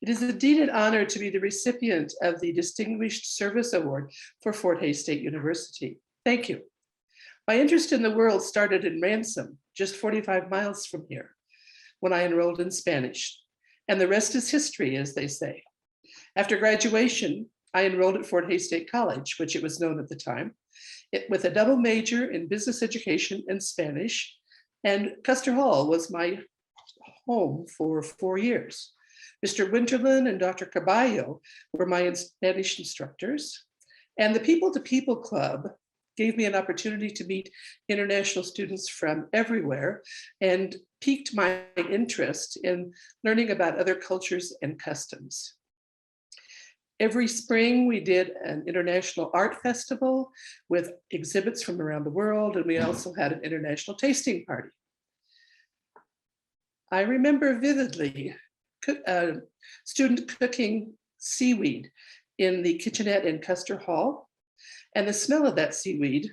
It is indeed an honor to be the recipient of the Distinguished Service Award for Fort Hays State University. Thank you. My interest in the world started in Ransom, just 45 miles from here, when I enrolled in Spanish. And the rest is history, as they say. After graduation, I enrolled at Fort Hays State College, which it was known at the time, with a double major in business education and Spanish. And Custer Hall was my home for 4 years. Mr. Winterland and Dr. Caballo were my Spanish instructors. And the People to People Club gave me an opportunity to meet international students from everywhere and piqued my interest in learning about other cultures and customs. Every spring, we did an international art festival with exhibits from around the world, and we also had an international tasting party. I remember vividly a student cooking seaweed in the kitchenette in Custer Hall, and the smell of that seaweed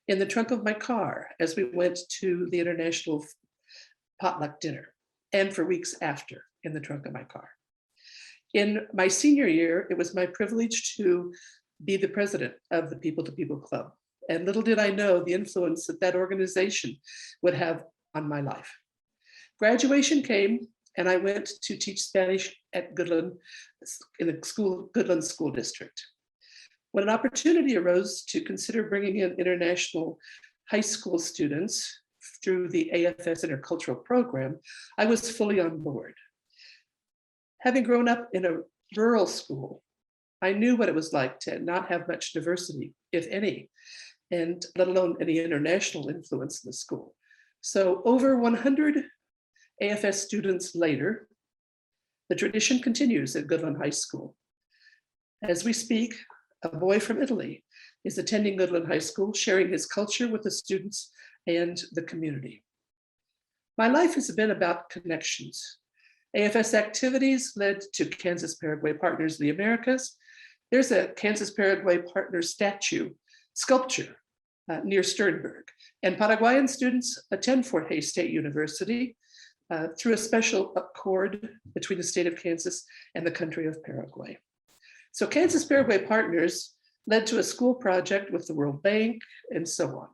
in the trunk of my car as we went to the international potluck dinner, and for weeks after in the trunk of my car. In my senior year, it was my privilege to be the president of the People to People Club. And little did I know the influence that that organization would have on my life. Graduation came, and I went to teach Spanish at Goodland, in the Goodland School District. When an opportunity arose to consider bringing in international high school students through the AFS Intercultural Program, I was fully on board. Having grown up in a rural school, I knew what it was like to not have much diversity, if any, and let alone any international influence in the school. So over 100 AFS students later, the tradition continues at Goodland High School. As we speak, a boy from Italy is attending Goodland High School, sharing his culture with the students and the community. My life has been about connections. AFS activities led to Kansas-Paraguay Partners of the Americas. There's a Kansas-Paraguay Partners sculpture near Sternberg. And Paraguayan students attend Fort Hays State University through a special accord between the state of Kansas and the country of Paraguay. So Kansas-Paraguay Partners led to a school project with the World Bank and so on.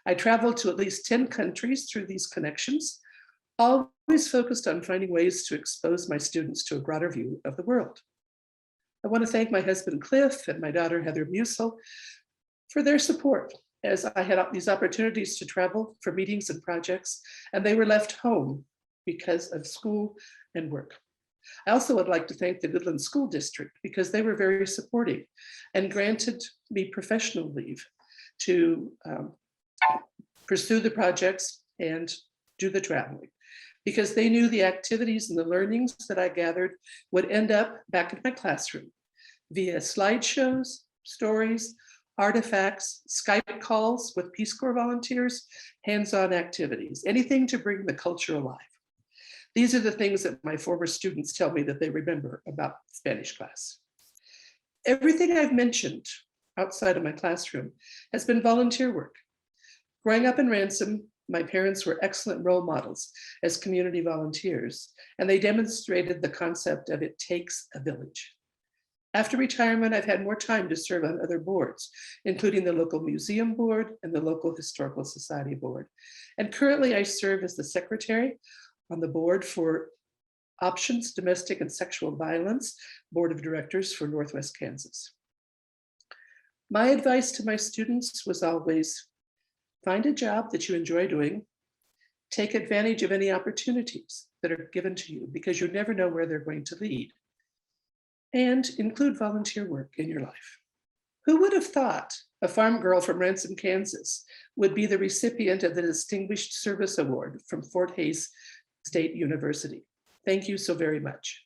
I traveled to at least 10 countries through these connections, always focused on finding ways to expose my students to a broader view of the world. I want to thank my husband, Cliff, and my daughter, Heather Musel, for their support as I had these opportunities to travel for meetings and projects, and they were left home because of school and work. I also would like to thank the Goodland School District because they were very supportive and granted me professional leave to pursue the projects and do the traveling, because they knew the activities and the learnings that I gathered would end up back in my classroom via slideshows, stories, artifacts, Skype calls with Peace Corps volunteers, hands-on activities, anything to bring the culture alive. These are the things that my former students tell me that they remember about Spanish class. Everything I've mentioned outside of my classroom has been volunteer work. Growing up in Ransom, my parents were excellent role models as community volunteers, and they demonstrated the concept of it takes a village. After retirement, I've had more time to serve on other boards, including the local museum board and the local historical society board. And currently I serve as the secretary on the board for Options Domestic and Sexual Violence Board of Directors for Northwest Kansas. My advice to my students was always, find a job that you enjoy doing, take advantage of any opportunities that are given to you because you never know where they're going to lead, and include volunteer work in your life. Who would have thought a farm girl from Ransom, Kansas would be the recipient of the Distinguished Service Award from Fort Hays State University? Thank you so very much.